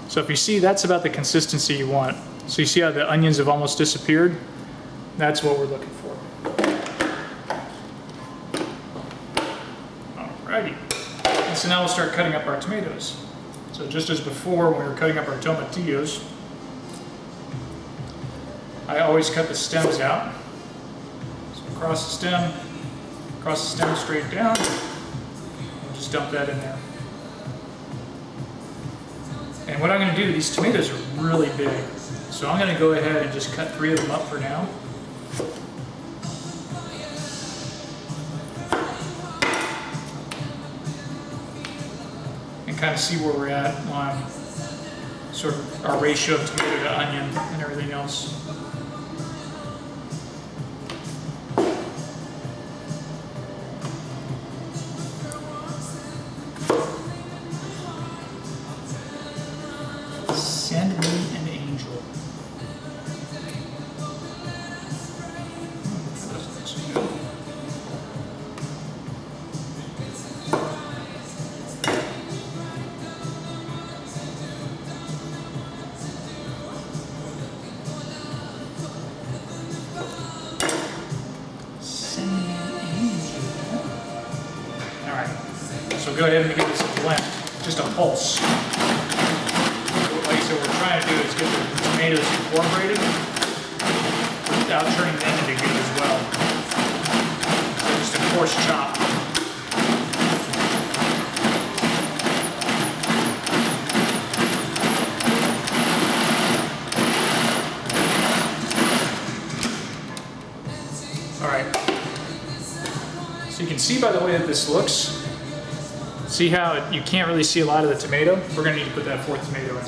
So if you see, that's about the consistency you want. So you see how the onions have almost disappeared? That's what we're looking for. Alrighty. And so now we'll start cutting up our tomatoes. So just as before when we were cutting up our tomatillos, I always cut the stems out. So across the stem straight down. We'll just dump that in there. And what I'm going to do, these tomatoes are really big. So I'm going to go ahead and just cut 3 of them up for now. And kind of see where we're at on sort of our ratio of tomato to onion and everything else. Send me an angel. That doesn't look so good. Send me an angel. Alright, so go ahead and give this a blend. Just a pulse. So what we're trying to do is get the tomatoes incorporated without turning them into good as well. So just a coarse chop. Alright. So you can see by the way that this looks, see how you can't really see a lot of the tomato? We're going to need to put that 4th tomato in.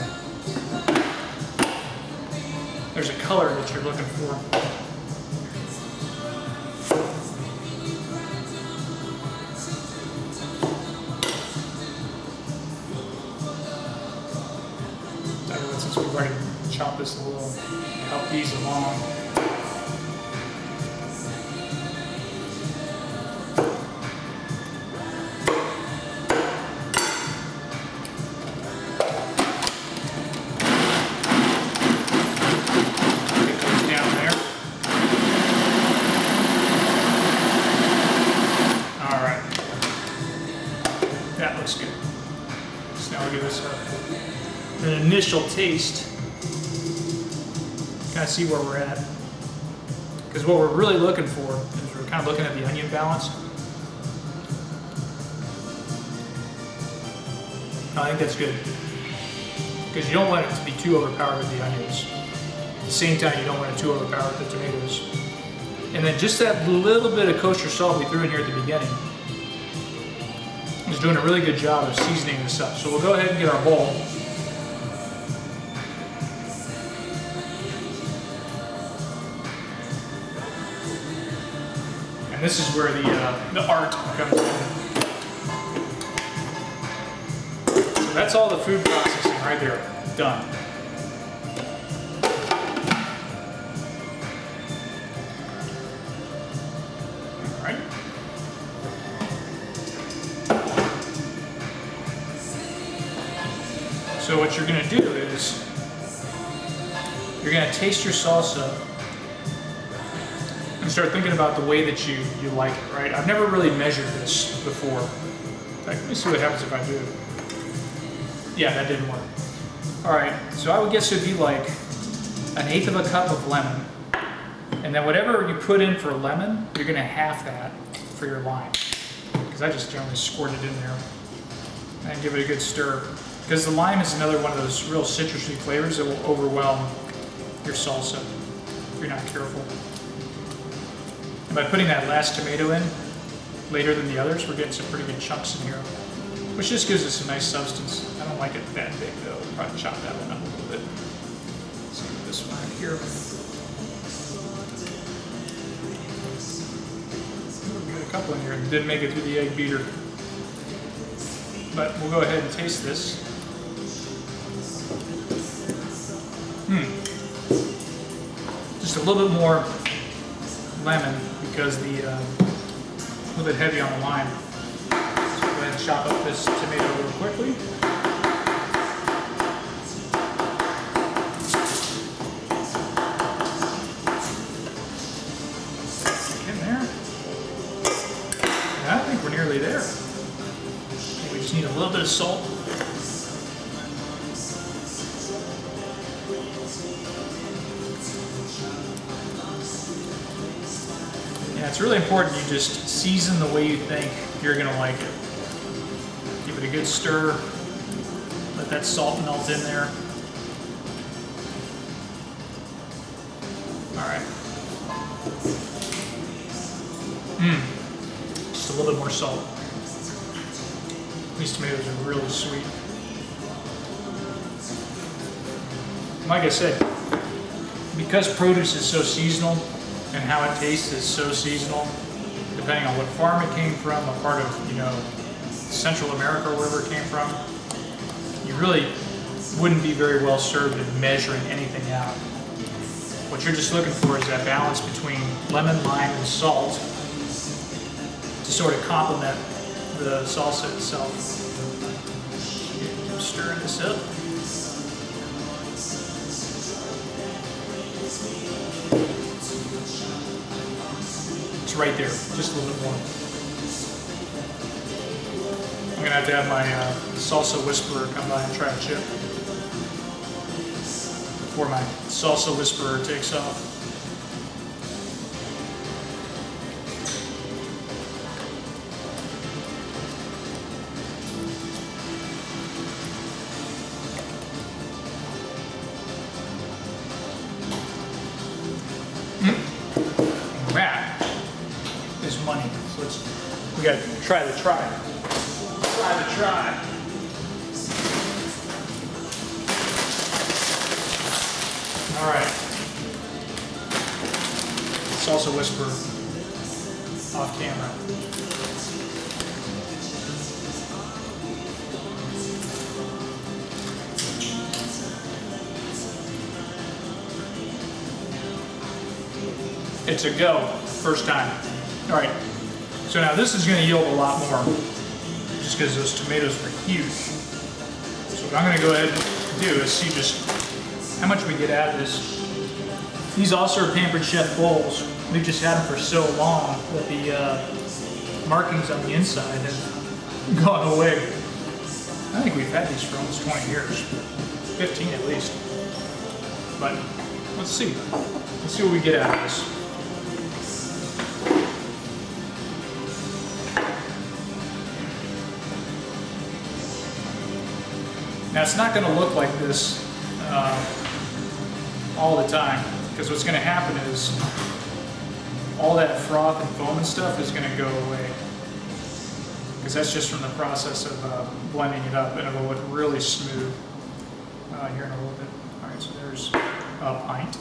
There's a color that you're looking for. Since we've already chopped this a little, help these along. That looks good. So now we'll give this an initial taste. Kind of see where we're at. Because what we're really looking for is we're kind of looking at the onion balance. I think that's good. Because you don't want it to be too overpowered with the onions. At the same time, you don't want it too overpowered with the tomatoes. And then just that little bit of kosher salt we threw in here at the beginning is doing a really good job of seasoning this up. So we'll go ahead and get our bowl. And this is where the art comes in. So that's all the food processing right there, done. All right. So what you're going to do is you're going to taste your salsa and start thinking about the way that you like it, right? I've never really measured this before. In fact, let me see what happens if I do. Yeah, that didn't work. All right, so I would guess it'd be like 1/8 of a cup of lemon. And then whatever you put in for lemon, you're going to half that for your lime. Because I just generally squirt it in there and give it a good stir. Because the lime is another one of those real citrusy flavors that will overwhelm your salsa if you're not careful. And by putting that last tomato in later than the others, we're getting some pretty good chunks in here, which just gives us a nice substance. I don't like it that big though. We'll probably chop that one up a little bit. Let's see this one right here. We got a couple in here that didn't make it through the egg beater. But we'll go ahead and taste this. Just a little bit more lemon because a little bit heavy on the lime. So go ahead and chop up this tomato real quickly. salt. Yeah, it's really important you just season the way you think you're gonna like it. Give it a good stir. Let that salt melt in there. All right. Just a little bit more salt. These tomatoes are really sweet. Like I said, because produce is so seasonal and how it tastes is so seasonal, depending on what farm it came from, a part of, you know, Central America or wherever it came from, you really wouldn't be very well served in measuring anything out. What you're just looking for is that balance between lemon, lime, and salt to sort of complement the salsa itself. Keep stirring this up. It's right there, just a little bit more. I'm gonna have to have my salsa whisperer come by and try a chip before my salsa whisperer takes off. That is money. So we gotta try the try. Try the try. All right. Salsa whisperer off camera. It's a go, first time. All right, so now this is gonna yield a lot more, just because those tomatoes are huge. So what I'm gonna go ahead and do is see just how much we get out of this. These also are Pampered Chef bowls. We've just had them for so long that the markings on the inside have gone away. I think we've had these for almost 20 years, 15 at least. But let's see. Let's see what we get out of this. Now it's not going to look like this all the time, because what's going to happen is all that froth and foam and stuff is going to go away, because that's just from the process of blending it up, and it'll look really smooth here in a little bit. All right, so there's a pint.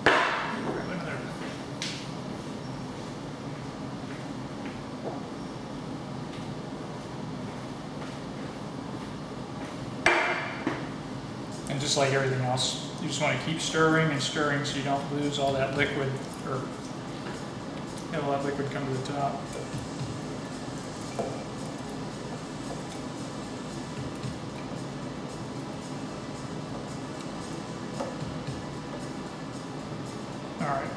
Grab another. And just like everything else, you just want to keep stirring and stirring so you don't lose all that liquid, or have all that liquid come to the top. All right,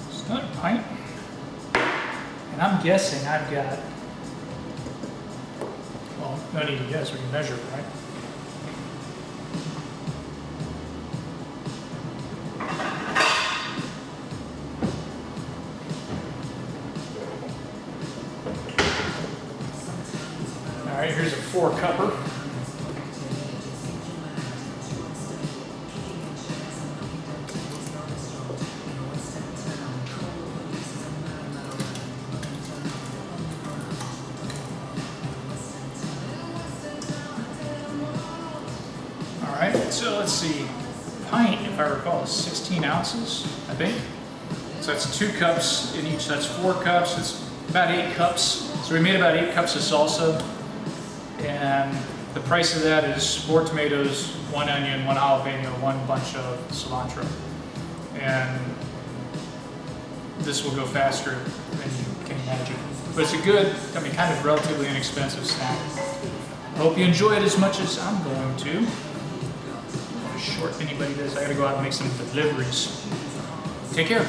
it's another pint, and I'm guessing I've got, well, no need to guess, we can measure it, right? All right, here's a 4-cupper. All right, so let's see. Pint, if I recall, is 16 ounces, I think. So that's 2 cups in each. That's 4 cups. It's about 8 cups. So we made about 8 cups of salsa. And the price of that is 4 tomatoes, 1 onion, 1 jalapeno, 1 bunch of cilantro. And this will go faster than you can imagine. But it's a good, I mean, kind of relatively inexpensive snack. I hope you enjoy it as much as I'm going to. What a short anybody does. I gotta go out and make some deliveries. Take care.